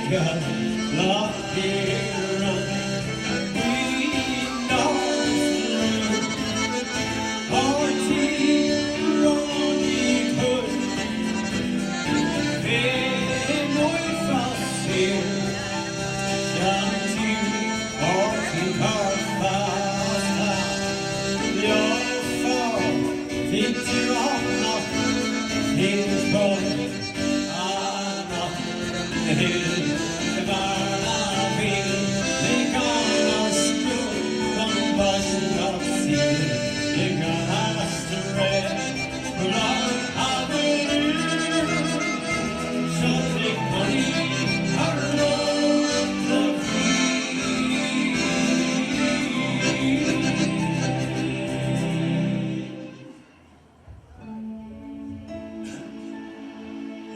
got love here running. We know our team only could. And with us here, young team, our team are fast. You're far, into our nothing, his boy.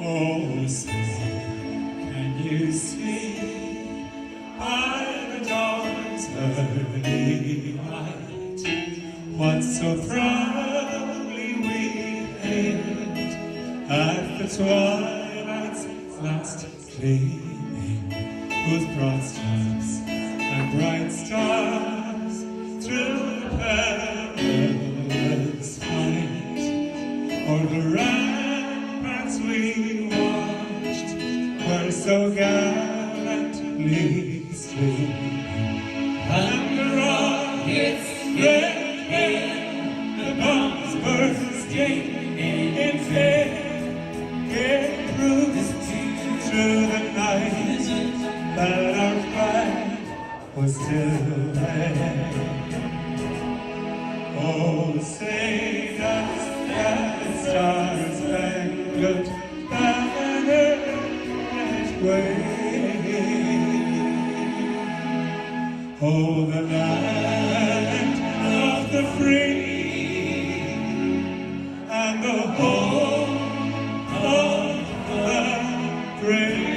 Oh, say, can you see by the dawn's early light what so proudly we hailed at the twilight's last gleaming, whose broad stars and bright stars through the perilous fight o'er the ramparts we watched were so gallantly streaming, and the rockets raging, the bombs bursting in flame, it proves through the night that our flag was still there. Oh, say does that star-spangled banner yet wave? Oh, the land of the free and the home of the brave.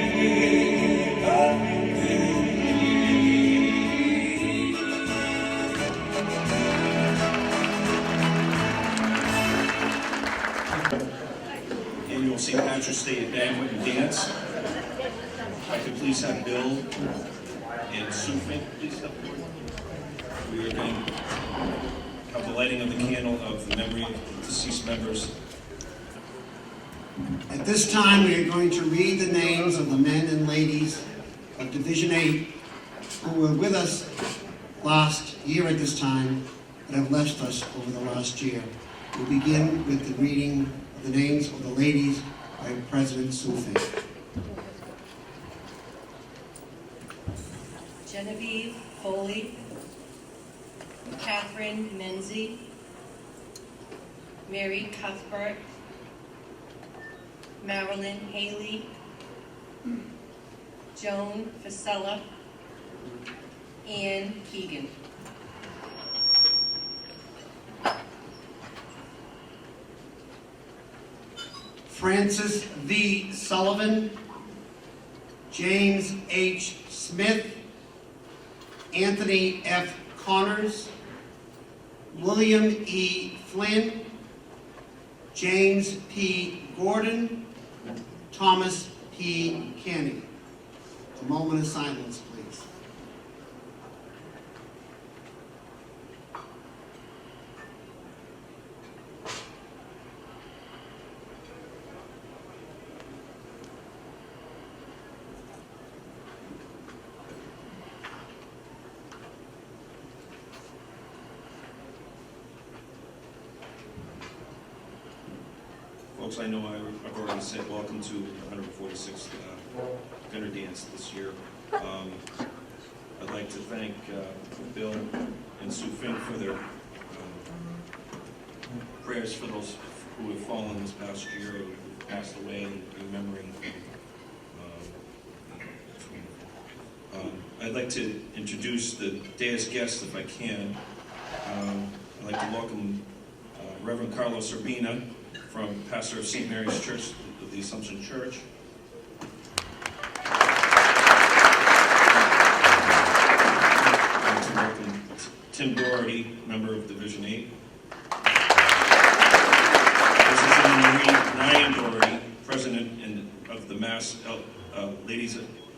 Annual St. Patrick's Day banquet and dance. If I could please have Bill and Sue Fink, please step forward. We are going to have the lighting of the candle of the memory of deceased members. At this time, we are going to read the names of the men and ladies of Division 8 who were with us last year at this time but have left us over the last year. We'll begin with the reading of the names of the ladies by President Sue Fink. Genevieve Foley, Catherine Menzie, Mary Cuthbert, Marilyn Haley, Joan Fasella, Ann Keegan. Francis V. Sullivan, James H. Smith, Anthony F. Connors, William E. Flynn, James P. Gordon, Thomas P. Canning. A moment of silence, please. Folks, I know I've already said welcome to the 146th dinner dance this year. I'd like to thank Bill and Sue Fink for their prayers for those who have fallen this past year, who passed away, and remembering. I'd like to introduce the day's guests if I can. I'd like to welcome Reverend Carlos Urbina, from pastor of St. Mary's Church of the Assumption Church. I'd like to welcome Tim Doherty, member of Division 8. This is Marie Ryan Doherty, president of the Mass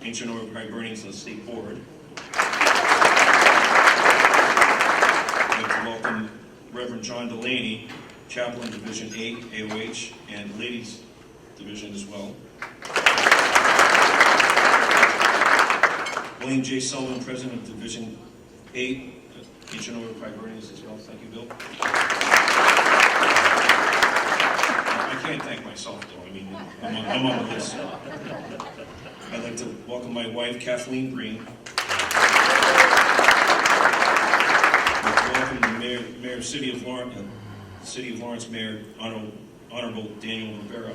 Ancient Order of Hibernians of the State Board. I'd like to welcome Reverend John Delaney, Chaplain Division 8, AOH, and Ladies Division as well. William J. Sullivan, President of Division 8, Ancient Order of Hibernians as well. Thank you, Bill. I can't thank myself, though. I mean, I'm on the list. I'd like to welcome my wife, Kathleen Green. I'd like to welcome the Mayor of City of Lawrence, Mayor Honorable Daniel Rivera.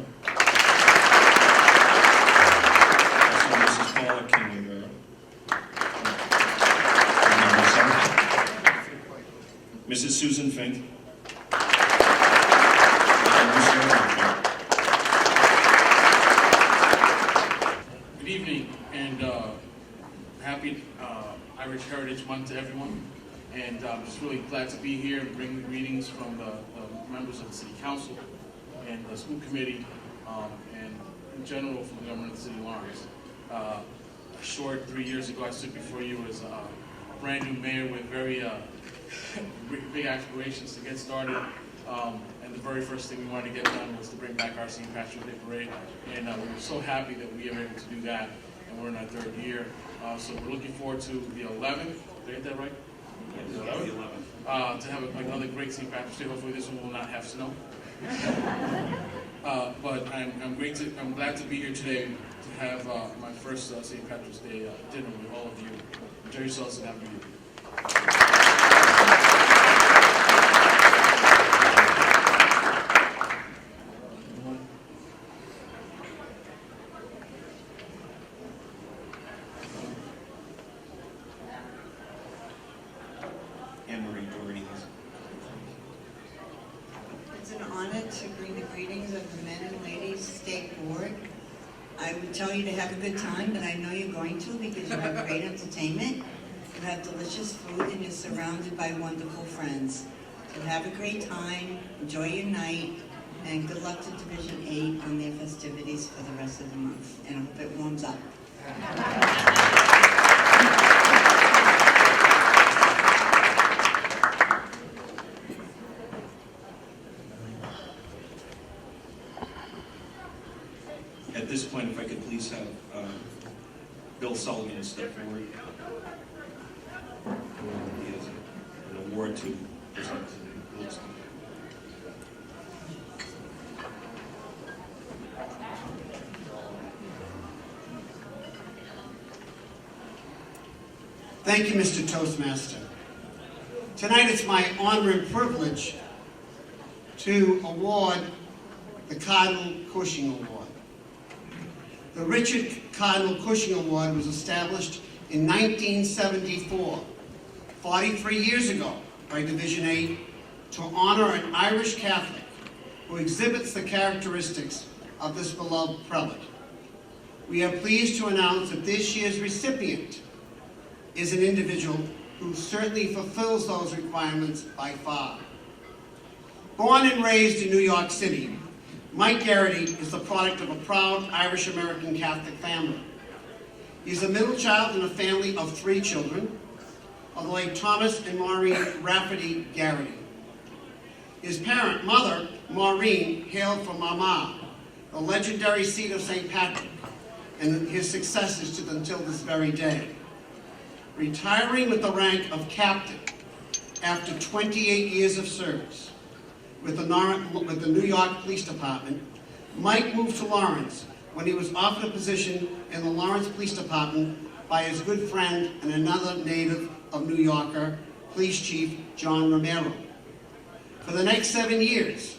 Also, Mrs. Paula King Rivera. Mrs. Susan Fink. Good evening, and happy Irish Heritage Month to everyone. And I'm just really glad to be here and bring the greetings from the members of the City Council and the school committee, and in general from the government of the City of Lawrence. A short 3 years ago, I stood before you as a brand new mayor with very big aspirations to get started. And the very first thing we wanted to get done was to bring back our St. Patrick's Day Parade. And we were so happy that we were able to do that. And we're in our third year. So we're looking forward to the 11th. Did I get that right? The 11th. To have another great St. Patrick's Day. Hopefully this one will not have snow. But I'm glad to be here today to have my first St. Patrick's Day dinner with all of you. Enjoy yourselves and have a good evening. It's an honor to bring the greetings of the Men and Ladies State Board. I would tell you to have a good time, but I know you're going to because you have great entertainment, you have delicious food, and you're surrounded by wonderful friends. So have a great time, enjoy your night, and good luck to Division 8 on their festivities for the rest of the month. And I hope it warms up. At this point, if I could please have Bill Sullivan step forward. He has an award to present to Bill Sullivan. Thank you, Mr. Toastmaster. Tonight it's my honor and privilege to award the Cardinal Cushing Award. The Richard Cardinal Cushing Award was established in 1974, 43 years ago, by Division 8, to honor an Irish Catholic who exhibits the characteristics of this beloved prelate. We are pleased to announce that this year's recipient is an individual who certainly fulfills those requirements by far. Born and raised in New York City, Mike Garrity is the product of a proud Irish-American Catholic family. He's a middle child in a family of 3 children, of the late Thomas and Maureen Rafferty Garrity. His mother, Maureen, hailed from Armagh, the legendary seat of St. Patrick, and his successors until this very day. Retiring with the rank of captain after 28 years of service with the New York Police Department, Mike moved to Lawrence when he was offered a position in the Lawrence Police Department by his good friend and another native of New Yorker, Police Chief John Romero. For the next 7 years,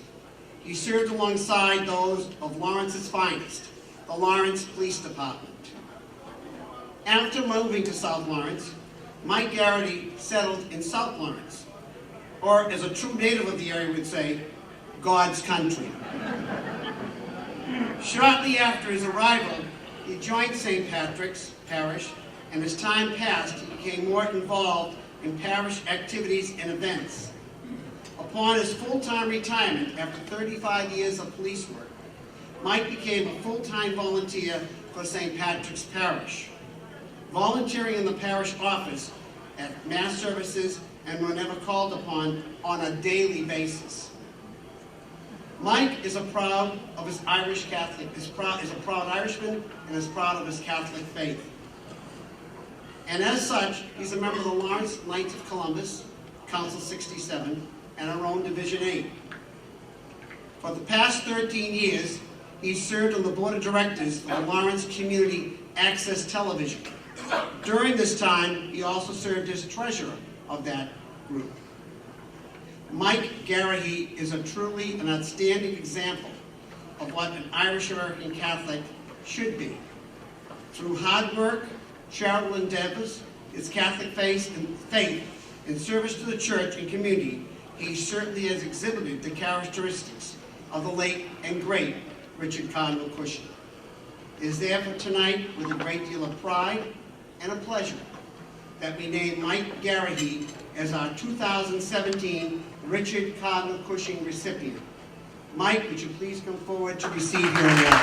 he served alongside those of Lawrence's finest, the Lawrence Police Department. After moving to South Lawrence, Mike Garrity settled in South Lawrence, or as a true native of the area would say, God's country. Shortly after his arrival, he joined St. Patrick's Parish, and as time passed, he became more involved in parish activities and events. Upon his full-time retirement after 35 years of police work, Mike became a full-time volunteer for St. Patrick's Parish. volunteering in the parish office at mass services and whenever called upon on a daily basis. Mike is proud of his Irish Catholic, is a proud Irishman and is proud of his Catholic faith. And as such, he's a member of the Lawrence Knights of Columbus, Council 67, and our own Division 8. For the past 13 years, he's served on the board of directors for the Lawrence Community Access Television. During this time, he also served as treasurer of that group. Mike Garrahy is a truly an outstanding example of what an Irish-American Catholic should be. Through hard work, charitable endeavors, his Catholic faith, and service to the church and community, he certainly has exhibited the characteristics of the late and great Richard Cardinal Cushing. It is therefore tonight with a great deal of pride and a pleasure that we name Mike Garrahy as our 2017 Richard Cardinal Cushing recipient. Mike, would you please come forward to receive your award?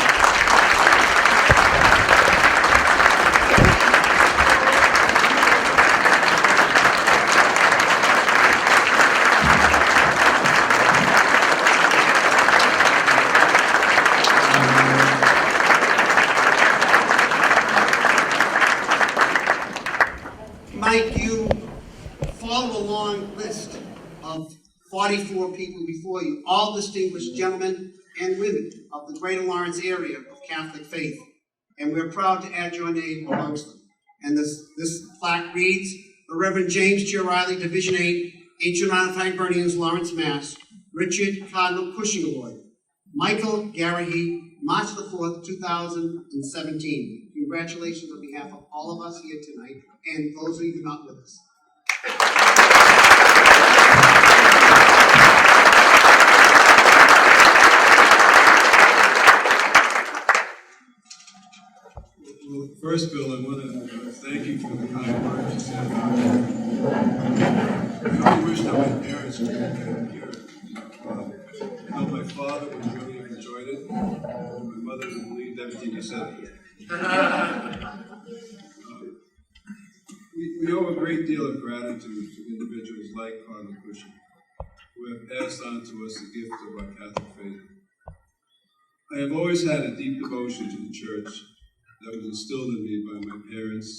Mike, you follow a long list of 44 people before you, all distinguished gentlemen and women of the Greater Lawrence area of Catholic faith, and we're proud to add your name amongst them. And this plaque reads, the Reverend James G. O'Reilly, Division 8, Ancient Modified Burnians, Lawrence, Mass., Richard Cardinal Cushing Award, Michael Garrahy, March the 4th, 2017. Congratulations on behalf of all of us here tonight, and those of you not with us. Well, first, Bill, I want to thank you for the kind words you said. I only wish that my parents could have been here. I know my father would really have enjoyed it. My mother would believe everything you said. We owe a great deal of gratitude to individuals like Cardinal Cushing, who have passed on to us the gift of our Catholic faith. I have always had a deep devotion to the Church that was instilled in me by my parents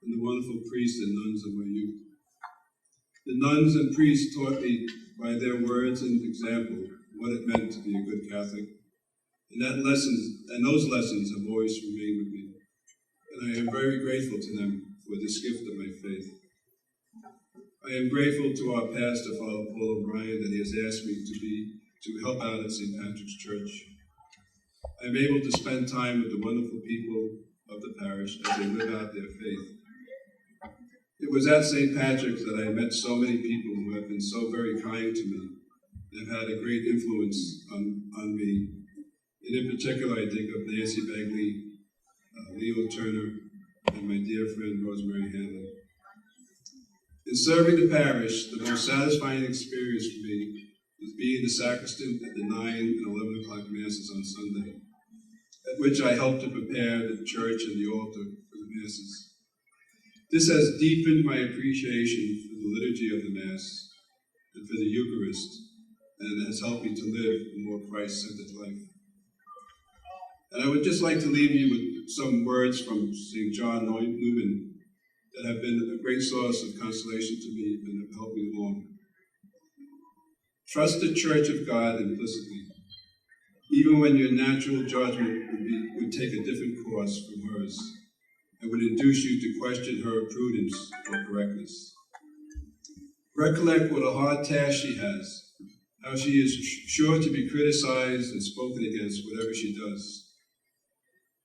and the wonderful priests and nuns of my youth. The nuns and priests taught me by their words and example what it meant to be a good Catholic, and those lessons have always remained with me. And I am very grateful to them for this gift of my faith. I am grateful to our pastor, Father Paul O'Brien, that he has asked me to help out at St. Patrick's Church. I am able to spend time with the wonderful people of the parish as they live out their faith. It was at St. Patrick's that I met so many people who have been so very kind to me and have had a great influence on me. And in particular, I think of Nancy Bagley, Leo Turner, and my dear friend Rosemary Hanlon. In serving the parish, the most satisfying experience for me is being the sacristan at the 9 and 11 o'clock masses on Sunday, at which I help to prepare the church and the altar for the masses. This has deepened my appreciation for the liturgy of the Mass and for the Eucharist, and has helped me to live a more Christ-centered life. And I would just like to leave you with some words from St. John Newman that have been a great source of consolation to me and have helped me along. Trust the Church of God implicitly, even when your natural judgment would take a different course from hers, and would induce you to question her prudence or correctness. Recollect what a hard task she has, how she is sure to be criticized and spoken against whatever she does.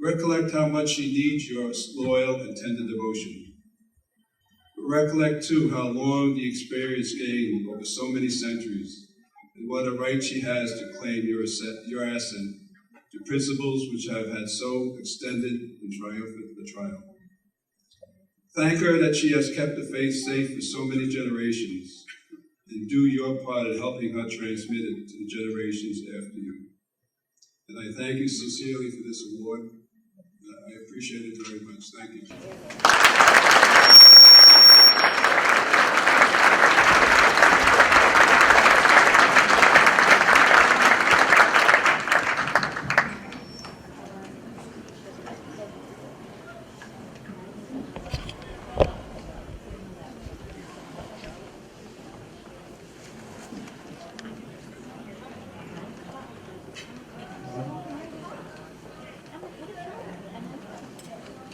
Recollect how much she needs your loyal and tender devotion. Recollect, too, how long the experience gained over so many centuries, and what a right she has to claim your assent to principles which have had so extended and triumphant a trial. Thank her that she has kept the faith safe for so many generations, and do your part in helping her transmit it to the generations after you. And I thank you sincerely for this award, I appreciate it very much. Thank you.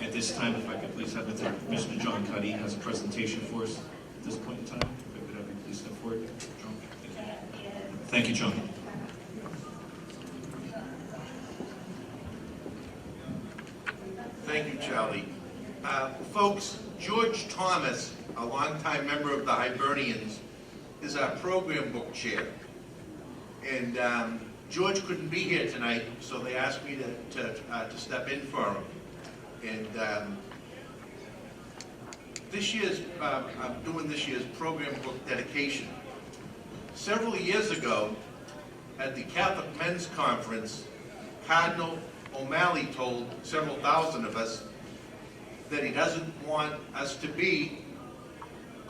At this time, if I could please have Mr. John Cuddy has a presentation for us at this point in time. If I could have you please step forward, John. Thank you, John. Thank you, Charlie. Folks, George Thomas, a longtime member of the Hibernians, is our program book chair. And George couldn't be here tonight, so they asked me to step in for him. And I'm doing this year's program book dedication. Several years ago, at the Catholic Men's Conference, Cardinal O'Malley told several thousand of us that he doesn't want us to be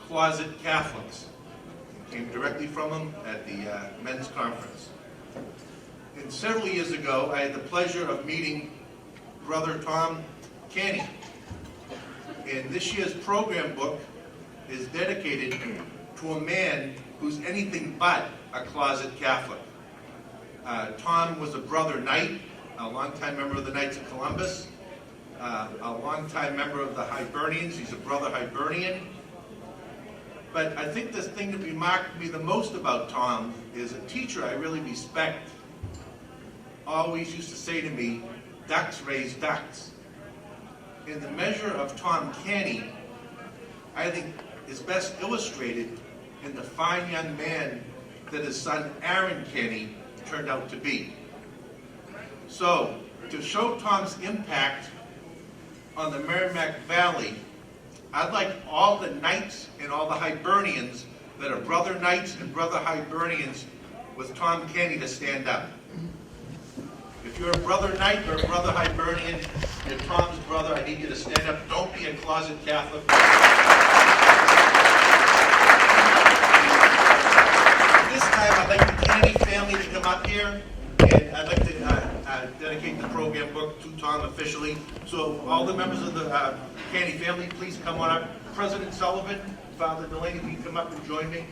closet Catholics. It came directly from him at the Men's Conference. And several years ago, I had the pleasure of meeting Brother Tom Canny. And this year's program book is dedicated to a man who's anything but a closet Catholic. Tom was a brother knight, a longtime member of the Knights of Columbus, a longtime member of the Hibernians. He's a brother Hibernian. But I think the thing that remarked me the most about Tom is a teacher I really respect always used to say to me, ducks raise ducks. And the measure of Tom Canny, I think, is best illustrated in the fine young man that his son Aaron Canny turned out to be. So, to show Tom's impact on the Merrimack Valley, I'd like all the Knights and all the Hibernians that are brother Knights and brother Hibernians with Tom Canny to stand up. If you're a brother Knight or a brother Hibernian, you're Tom's brother, I need you to stand up. Don't be a closet Catholic. This time I'd like the Canny family to come up here, and I'd like to dedicate the program book to Tom officially. So all the members of the Canny family, please come on up. President Sullivan, Father Delaney, can you come up and join me?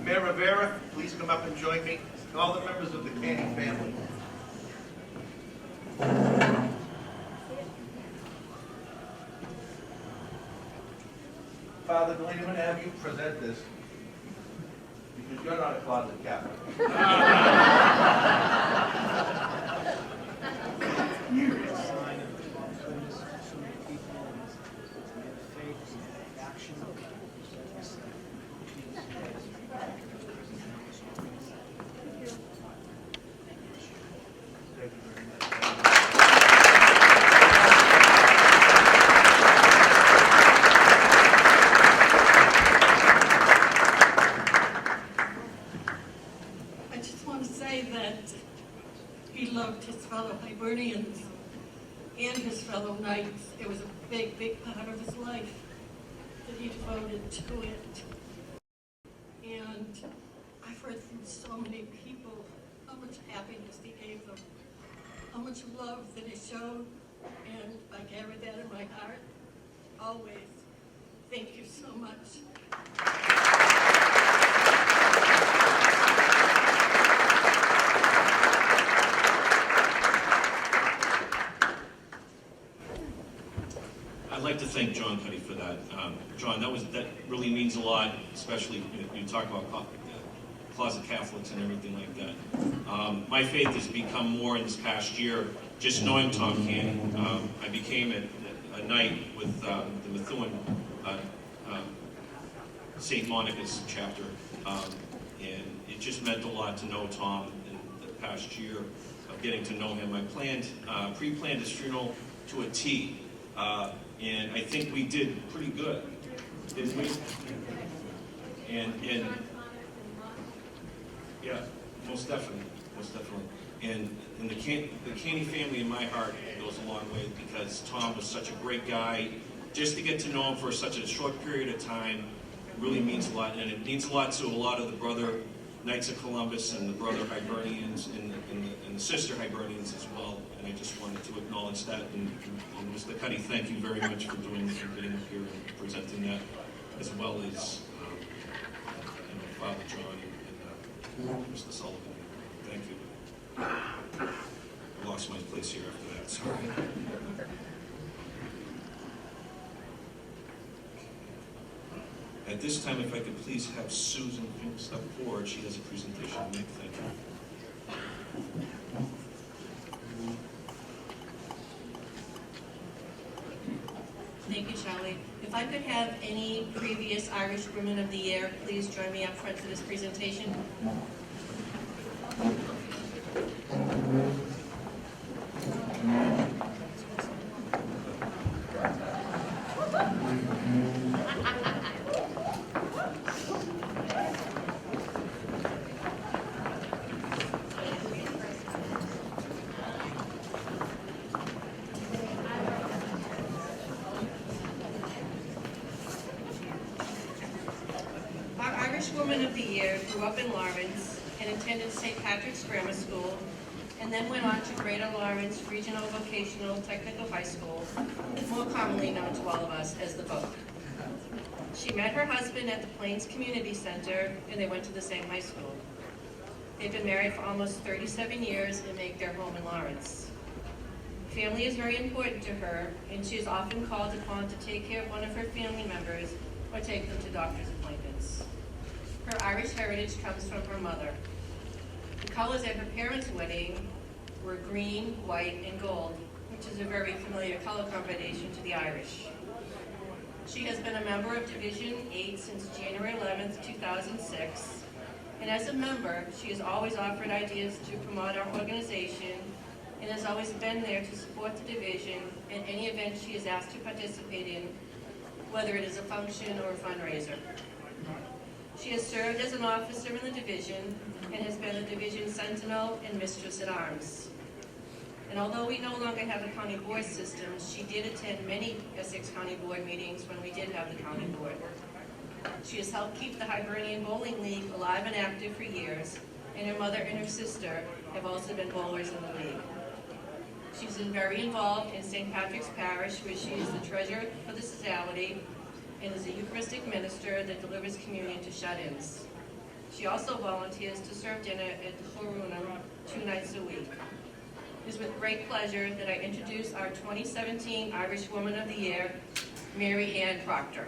Mayor Rivera, please come up and join me. And all the members of the Canny family. Father Delaney, I'm going to have you present this because you're not a closet Catholic. I just want to say that he loved his fellow Hibernians and his fellow Knights. It was a big, big part of his life that he devoted to it. And I've heard from so many people how much happiness he gave them, how much love that he showed, and I carry that in my heart always. Thank you so much. I'd like to thank John Cuddy for that. John, that really means a lot, especially you talk about closet Catholics and everything like that. My faith has become more in this past year, just knowing Tom Canny. I became a knight with the Methuen St. Monica's chapter, and it just meant a lot to know Tom in the past year of getting to know him. I pre-planned his funeral to a T. And I think we did pretty good, didn't we? And yeah, most definitely. And the Caney family in my heart goes a long way because Tom was such a great guy. Just to get to know him for such a short period of time really means a lot, and it means a lot to a lot of the brother Knights of Columbus and the brother Hibernians and the sister Hibernians as well. And I just wanted to acknowledge that. And Mr. Cuddy, thank you very much for doing this and getting up here and presenting that, as well as Father John and Mr. Sullivan. Thank you. I lost my place here after that, sorry. At this time, if I could please have Susan Fink step forward. She has a presentation to make. Thank you. Thank you, Charlie. If I could have any previous Irish Women of the Year, please join me up front for this presentation. Our Irish Woman of the Year grew up in Lawrence and attended St. Patrick's Grammar School, and then went on to Greater Lawrence Regional Vocational Technical High School, more commonly known to all of us as the VOC. She met her husband at the Plains Community Center, and they went to the same high school. They've been married for almost 37 years and make their home in Lawrence. Family is very important to her, and she is often called upon to take care of one of her family members or take them to doctor's appointments. Her Irish heritage comes from her mother. The colors at her parents' wedding were green, white, and gold, which is a very familiar color combination to the Irish. She has been a member of Division 8 since January 11th, 2006, and as a member, she has always offered ideas to promote our organization and has always been there to support the division in any event she is asked to participate in, whether it is a function or a fundraiser. She has served as an officer in the division and has been the division sentinel and mistress at arms. And although we no longer have a county board system, she did attend many Essex County Board meetings when we did have the county board. She has helped keep the Hibernian Bowling League alive and active for years, and her mother and her sister have also been bowlers in the league. She's been very involved in St. Patrick's Parish, where she is the treasurer for the society and is a Eucharistic minister that delivers communion to shut-ins. She also volunteers to serve dinner at the Chorunum 2 nights a week. It is with great pleasure that I introduce our 2017 Irish Woman of the Year, Mary Ann Proctor.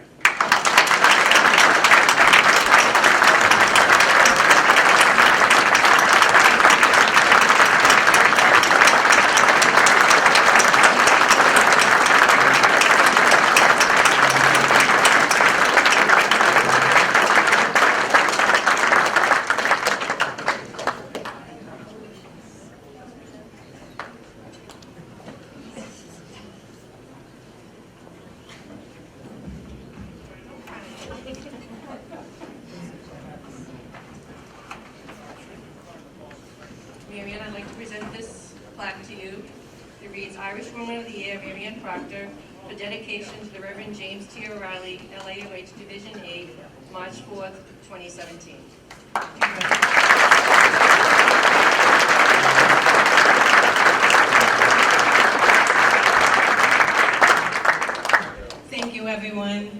Mary Ann, I'd like to present this plaque to you. It reads, Irish Woman of the Year, Mary Ann Proctor, for dedication to the Reverend James T. O'Reilly, LAOH Division 8, March 4th, 2017. Thank you, everyone.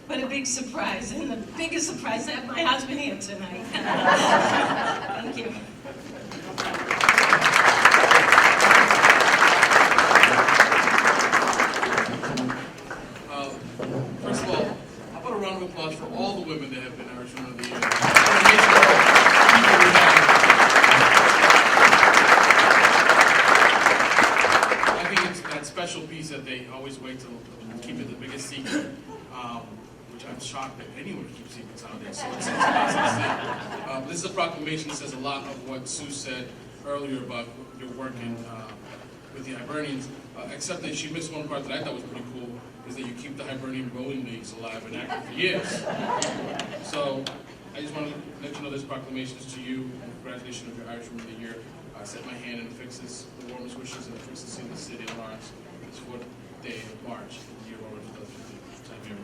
What a big surprise, and the biggest surprise to have my husband here tonight. Thank you. First of all, how about a round of applause for all the women that have been Irish Women of the Year? I think it's that special piece that they always wait to keep it the biggest secret, which I'm shocked that anyone keeps secrets nowadays. So it's awesome to see. This is a proclamation that says a lot of what Sue said earlier about your work with the Hibernians, except that she missed one part that I thought was pretty cool, is that you keep the Hibernian Bowling Leagues alive and active for years. So I just want to let you know this proclamation is to you, and congratulations on your Irish Woman of the Year. set my hand and affixes the warmest wishes and affixes in the city of Lawrence this 4th day of March, in the year of our Lord 2015. Time here.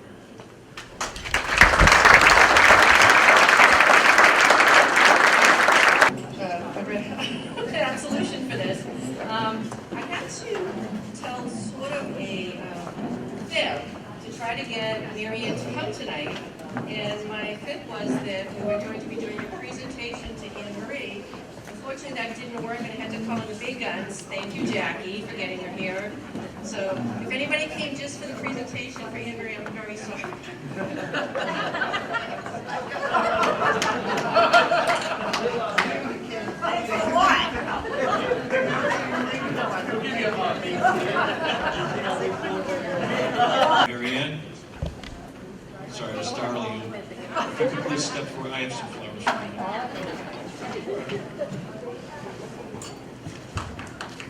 An absolution for this. I had to tell sort of a fib to try to get Mary Ann to come tonight. And my fib was that we were going to be doing a presentation to Anne Marie. Unfortunately, that didn't work, and I had to call in the big guns. Thank you, Jackie, for getting her here. So if anybody came just for the presentation for Anne Marie, I'm very sorry. Mary Ann, sorry to startle you. If you could please step forward, I have some flowers for you.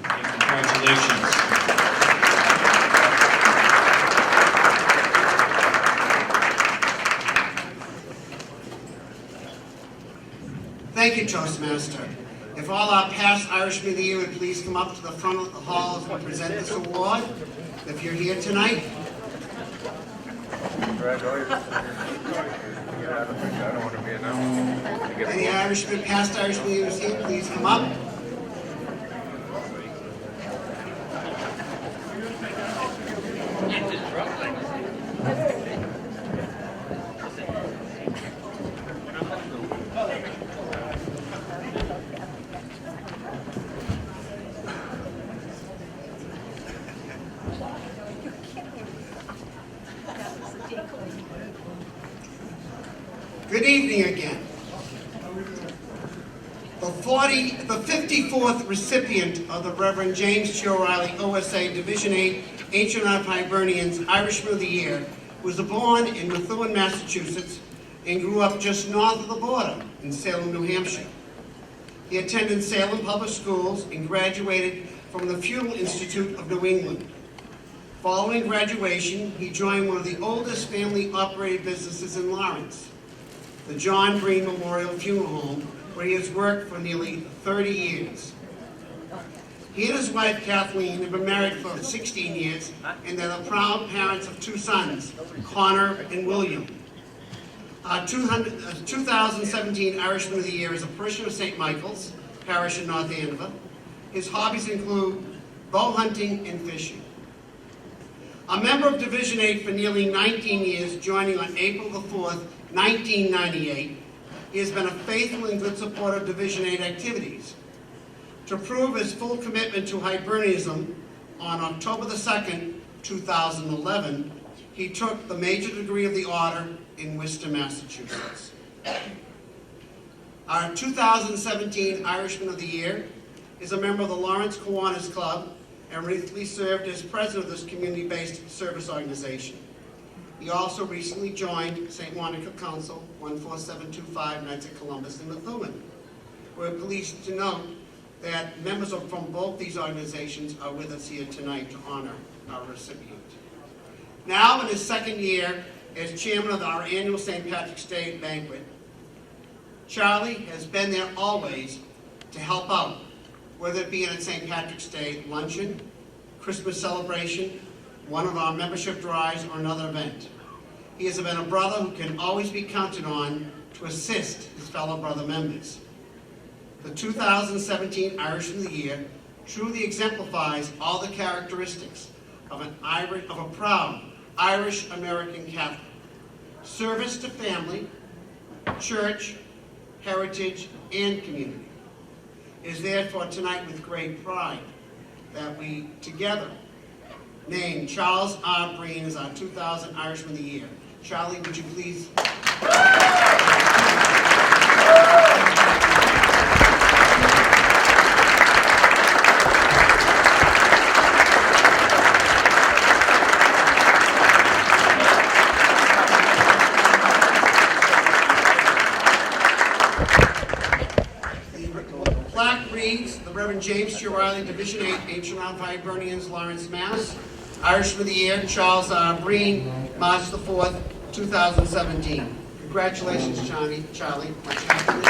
And congratulations. Thank you, Toastmaster. If all our past Irishmen of the Year would please come up to the front of the hall as we present this award. If you're here tonight. Any Irishmen, past Irishmen of the Year here, please come up. Good evening again. The 54th recipient of the Reverend James T. O'Reilly OSA Division 8 Ancient Art Hibernians Irishman of the Year was born in Methuen, Massachusetts, and grew up just north of the border in Salem, New Hampshire. He attended Salem Public Schools and graduated from the Funeral Institute of New England. Following graduation, he joined one of the oldest family-operated businesses in Lawrence, the John Breen Memorial Funeral Home, where he has worked for nearly 30 years. He and his wife, Kathleen, have been married for 16 years, and they're the proud parents of 2 sons, Connor and William. Our 2017 Irishman of the Year is a parishioner of St. Michael's Parish in North Andover. His hobbies include bow hunting and fishing. A member of Division 8 for nearly 19 years, joining on April the 4th, 1998, he has been a faithful and good supporter of Division 8 activities. To prove his full commitment to Hibernianism, on October the 2nd, 2011, he took the major degree of the order in Worcester, Massachusetts. Our 2017 Irishman of the Year is a member of the Lawrence Kiwanis Club and recently served as president of this community-based service organization. He also recently joined St. Monica Council 14725 Knights of Columbus in Methuen. We're pleased to note that members from both these organizations are with us here tonight to honor our recipient. Now in his 2nd year as chairman of our annual St. Patrick's Day banquet, Charlie has been there always to help out, whether it be in a St. Patrick's Day luncheon, Christmas celebration, one of our membership drives, or another event. He has been a brother who can always be counted on to assist his fellow brother members. The 2017 Irishman of the Year truly exemplifies all the characteristics of a proud Irish-American Catholic. Service to family, church, heritage, and community. It is therefore tonight with great pride that we together name Charles R. Breen as our 2000 Irishman of the Year. Charlie, would you please? The plaque reads, the Reverend James T. O'Reilly, Division 8, Ancient Art Hibernians, Lawrence, Mass. Irishman of the Year, Charles R. Breen, March the 4th, 2017. Congratulations, Charlie. Much happiness.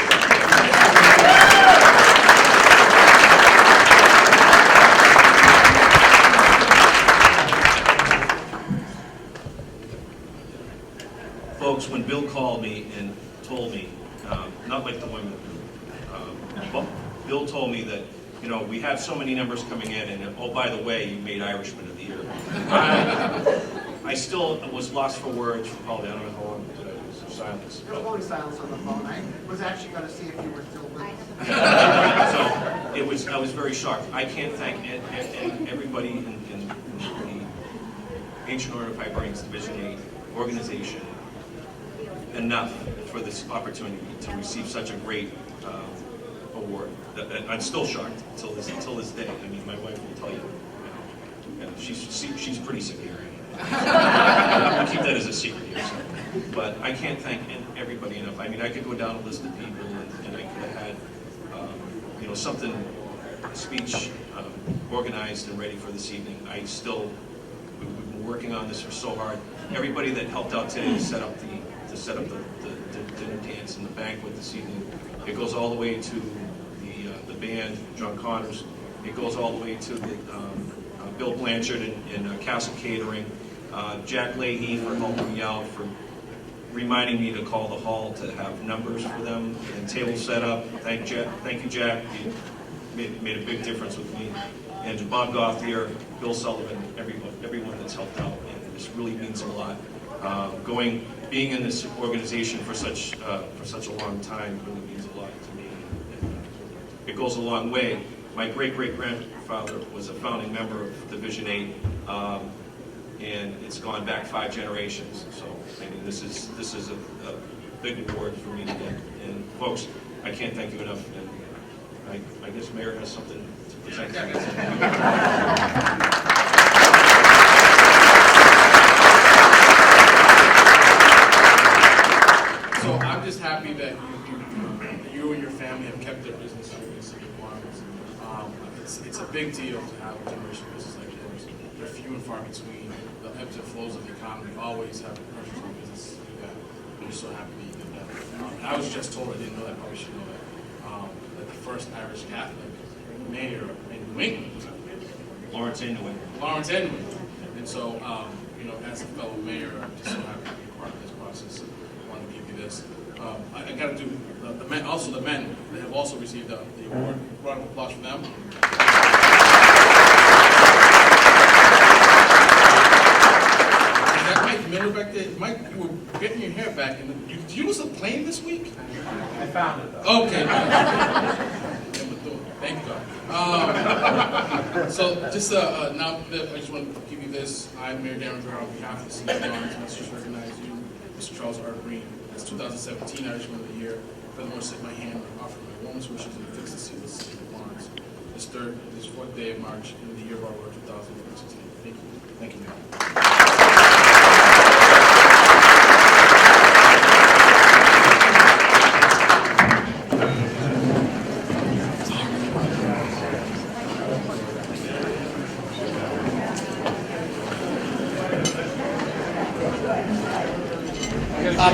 Bill called me and told me, not like the women, but Bill told me that, you know, we have so many numbers coming in, and oh, by the way, you made Irishman of the Year. I still was lost for words for probably, I don't know how long did I lose silence. There was only silence on the phone. I was actually going to see if you were still with us. So I was very shocked. I can't thank everybody in the Ancient Order of Hibernians Division 8 organization enough for this opportunity to receive such a great award. I'm still shocked until this day. I mean, my wife will tell you, she's pretty sick here. I'll keep that as a secret here. So. But I can't thank everybody enough. I mean, I could go down a list of people, and I could have had, you know, a speech organized and ready for this evening. We've been working on this for so hard. Everybody that helped out today to set up the dinner dance and the banquet this evening. It goes all the way to the band, John Connors. It goes all the way to the Bill Blanchard and Castle Catering. Jack Leahy for helping me out, for reminding me to call the hall to have numbers for them and table set up. Thank you, Jack. You made a big difference with me. And Bob Gauthier, Bill Sullivan, everyone that's helped out. And this really means a lot. Being in this organization for such a long time really means a lot to me. It goes a long way. My great-great-grandfather was a founding member of Division 8, and it's gone back 5 generations. So I mean, this is a big award for me to get. And folks, I can't thank you enough. And I guess Mayor has something to present. So I'm just happy that you and your family have kept their business here in the city of Lawrence. It's a big deal to have a generational business like yours. They're few and far between. The ebbs and flows of the economy always have pressures on businesses to do that. I'm just so happy that you did that. I was just told, I didn't know that, probably should know that, that the first Irish Catholic mayor in New England was Lawrence Inwood. And so, you know, as a fellow mayor, I'm just so happy to be part of this process. I want to give you this. I got to do the men. Also, the men that have also received the award. Round of applause for them. Is that Mike Miller back there? Mike, you were getting your hair back. Did you lose a plane this week? I found it, though. Okay. Thank you, God. So, just now, I just want to give you this. I'm Mayor Darren Rivera on behalf of the City of Lawrence. Let's just recognize you, Mr. Charles R. Green, as 2017 Irishman of the Year. Furthermore, sit my hand and offer my warmest wishes and fix the seal of the City of Lawrence. This 4th day of March in the year of our Lord 2016. Thank you. Thank you, Mayor.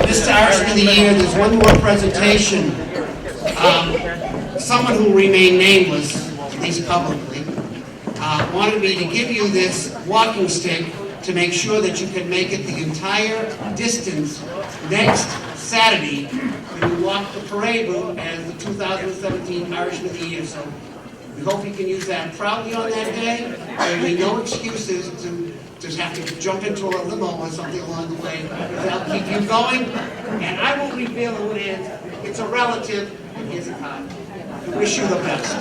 Mr. Irishman of the Year, there's one more presentation. Someone who will remain nameless, at least publicly, wanted me to give you this walking stick to make sure that you can make it the entire distance next Saturday when you walk the parade route as the 2017 Irishman of the Year. So we hope you can use that proudly on that day. There will be no excuses to just have to jump into a limo or something along the way. That'll keep you going. And I won't reveal who it is. It's a relative, and here's a card. I wish you the best.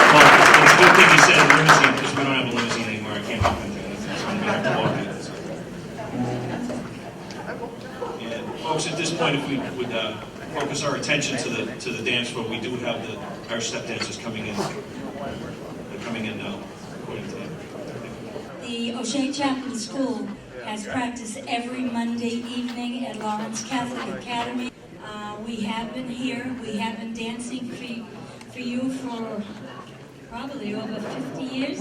Well, it's a good thing you said limousine, because we don't have a limousine anymore. I can't help it. So I'm going to have to walk it. And folks, at this point, if we would focus our attention to the dance floor, we do have the Irish step dancers coming in. They're coming in now. The O'Shea Chapel School has practice every Monday evening at Lawrence Catholic Academy. We have been here. We have been dancing for you for probably over 50 years.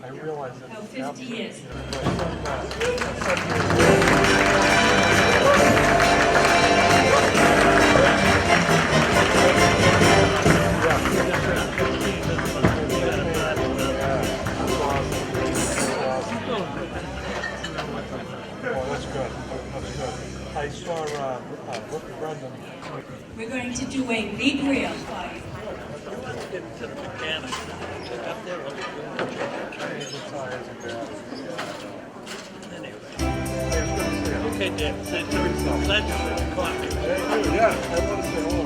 I realize that. Oh, 50 years. to the mechanic. Up there, anyway. Okay, Dan, say let's clock. Yeah, I want to say hello.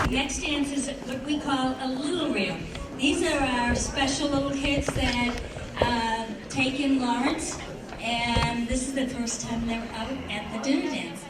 Next dance is what we call a little reel. These are our special little kids that take in Lawrence, and this is the first time they're out at the dinner dance.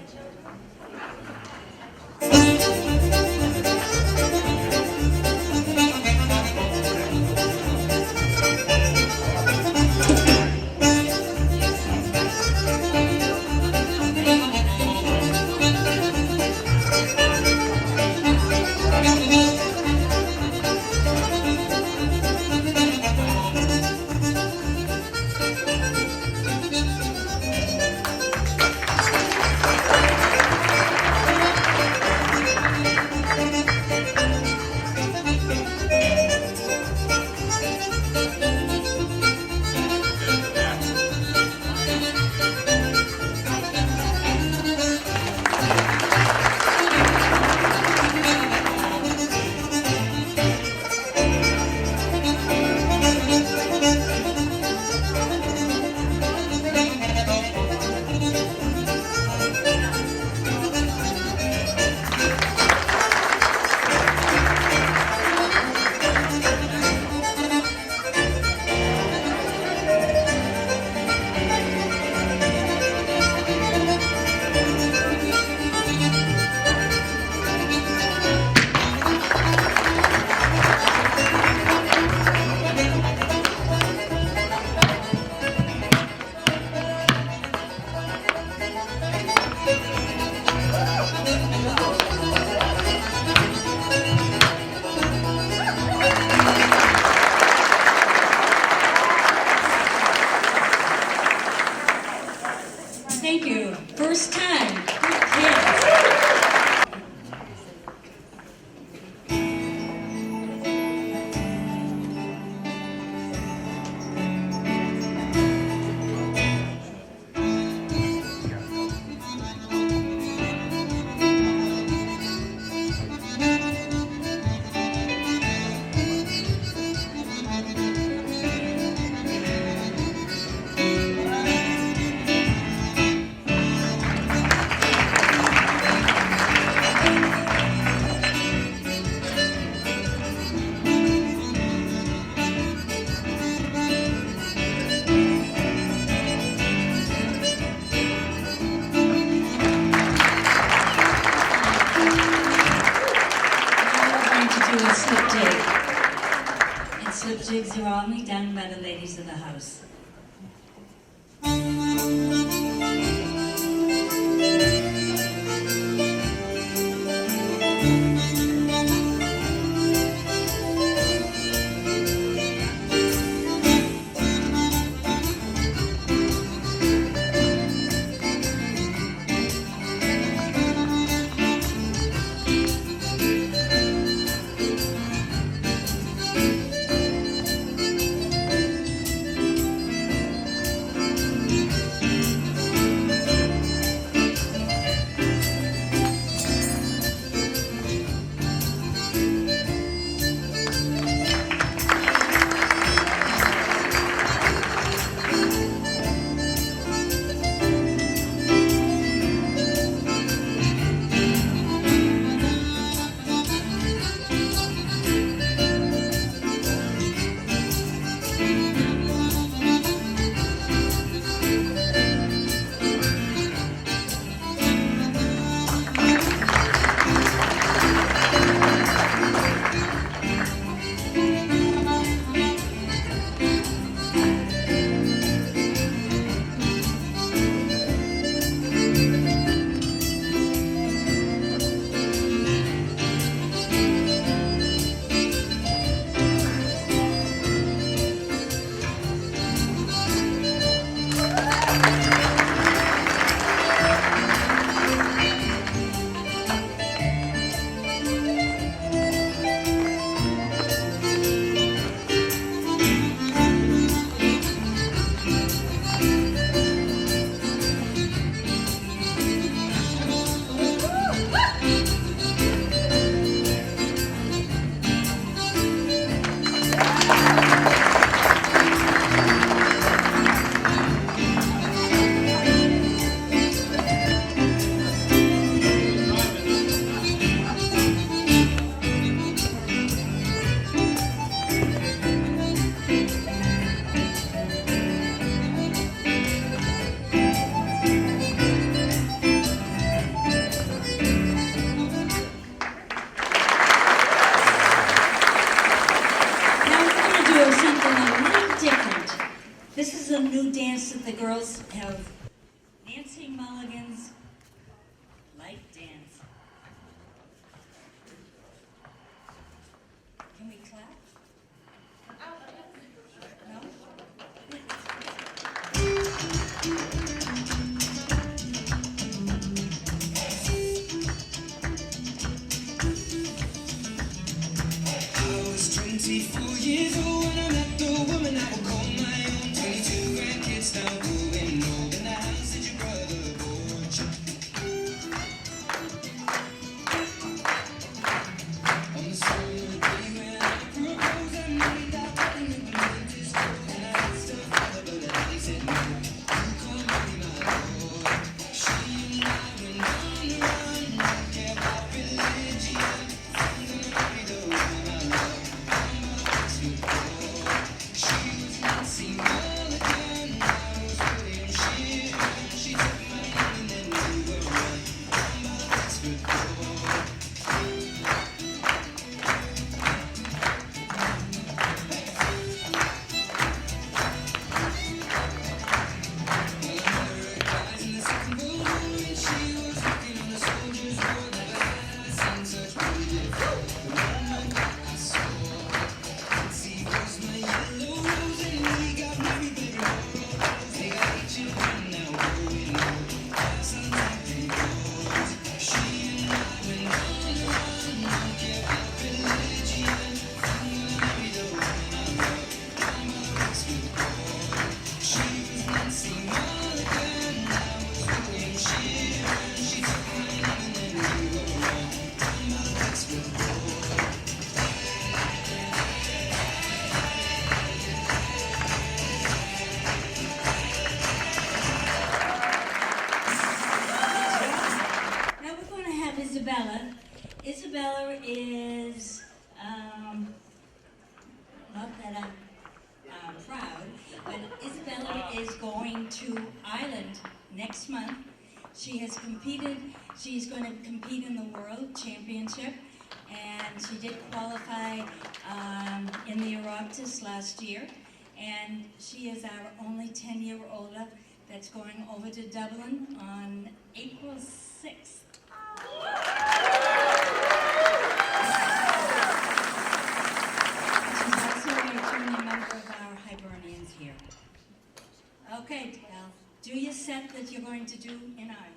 do a slip jig. And slip jigs are only done by the ladies of the house. This is a new dance that the girls have. Nancy Mulligan's Life Dance. Can we clap? No? I was 24 years old when I met the woman I would call my own. 22 grandkids now growing old in the house that your brother bought you. On the summer day when I proposed, I made that wedding in the winter's cold, and I asked her father, but he said no. You can't marry my daughter. She and I went on the run, don't care about religion. I'm gonna marry the woman I love. I'm a basketball. She was Nancy Mulligan, I was William Sheeran. She took my hand and then we were one. I'm a basketball. Guys in the Second World War, and she was working on a soldier's ward. Never had I seen such beauty. The moment I saw Nancy was my yellow rose, and we got married, baby, they got 8 children now growing old. That's a happy boys. She and I went on the run, don't care about religion. I'm gonna marry the woman I love. I'm a basketball. She was Nancy Mulligan, I was William Sheeran. She took my name and then we were one. I'm a basketball. Now we're going to have Isabella. Isabella is, not that I'm proud, but Isabella is going to Ireland next month. She has competed, she's going to compete in the World Championship and she did qualify in the Oroptis last year. And she is our only 10-year-older that's going over to Dublin on April 6th. She's also a junior member of our Hibernians here. Okay, Del, do your set that you're going to do in Ireland.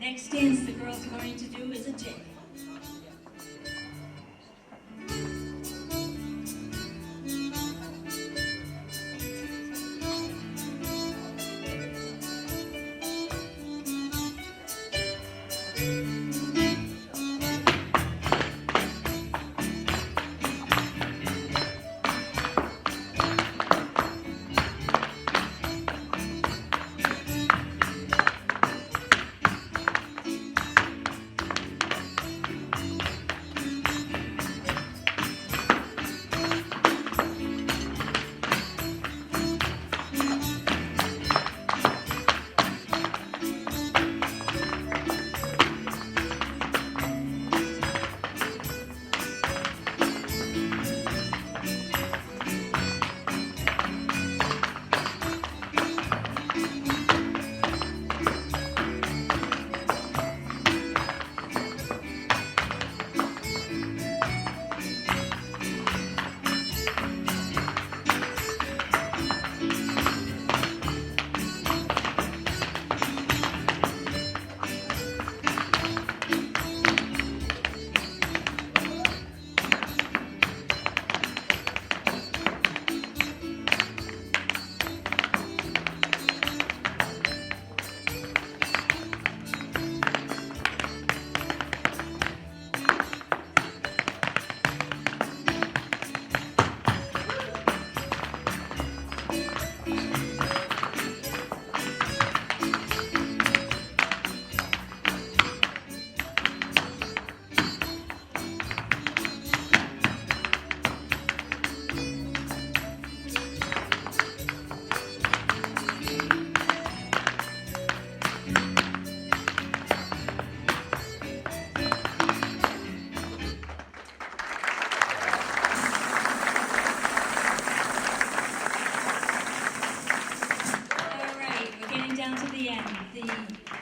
Next dance the girls are going to do is a jig.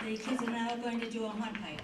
The kids are now going to do a hornpipe.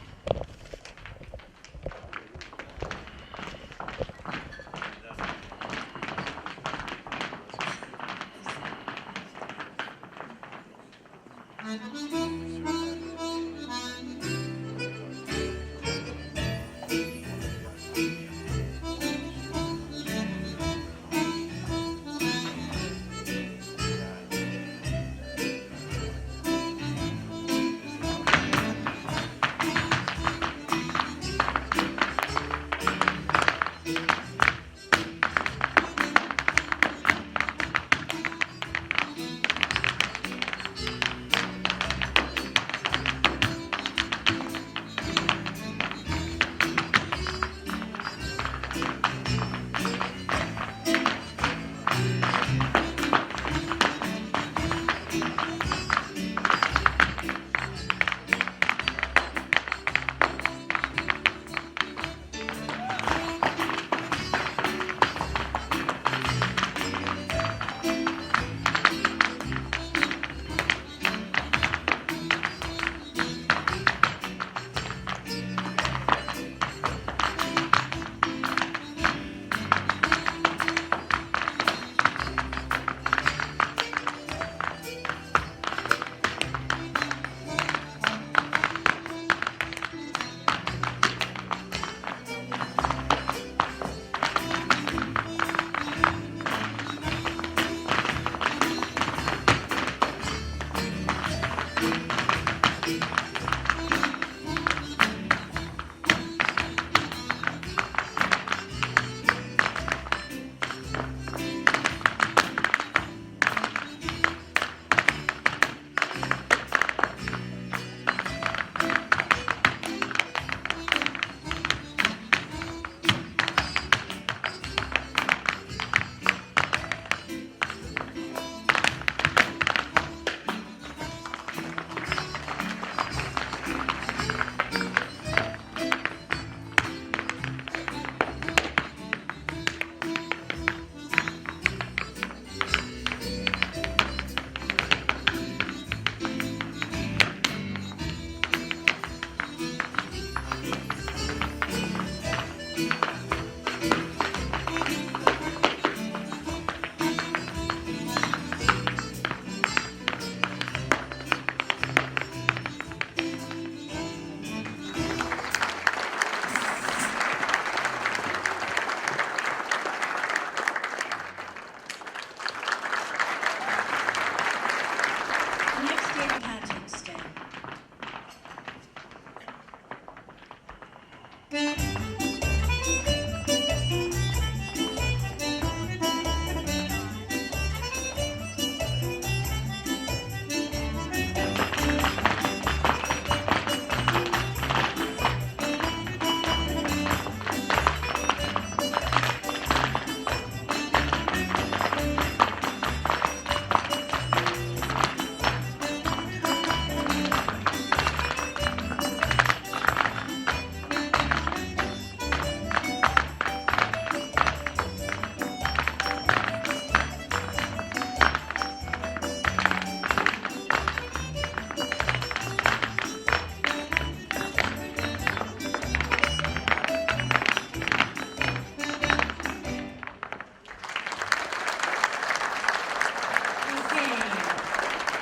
Next day, Patrick's Day.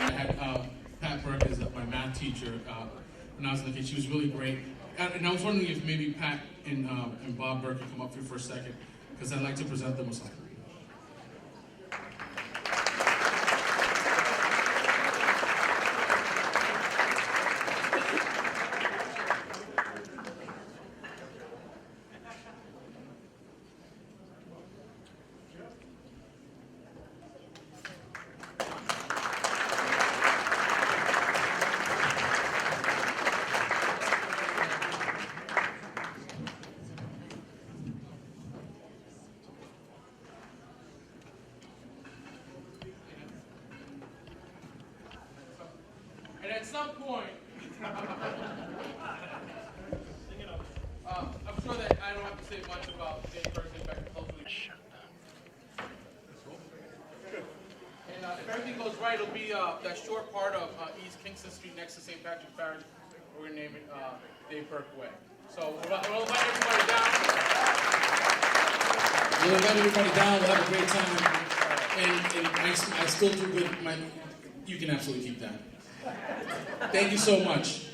I had Pat Burke as my math teacher when I was in the kid. She was really great. And I was wondering if maybe Pat and Bob Burke could come up here for a second, because I'd like to present them with something. And at some point, I'm sure that I don't have to say much about Dave Burke's impact culturally. And if everything goes right, it'll be that short part of East Kingston Street next to St. Patrick's Parish. We're going to name it Dave Burke Way. So we'll invite everybody down. We'll invite everybody down. We'll have a great time. And I still do good. You can absolutely keep that. Thank you so much.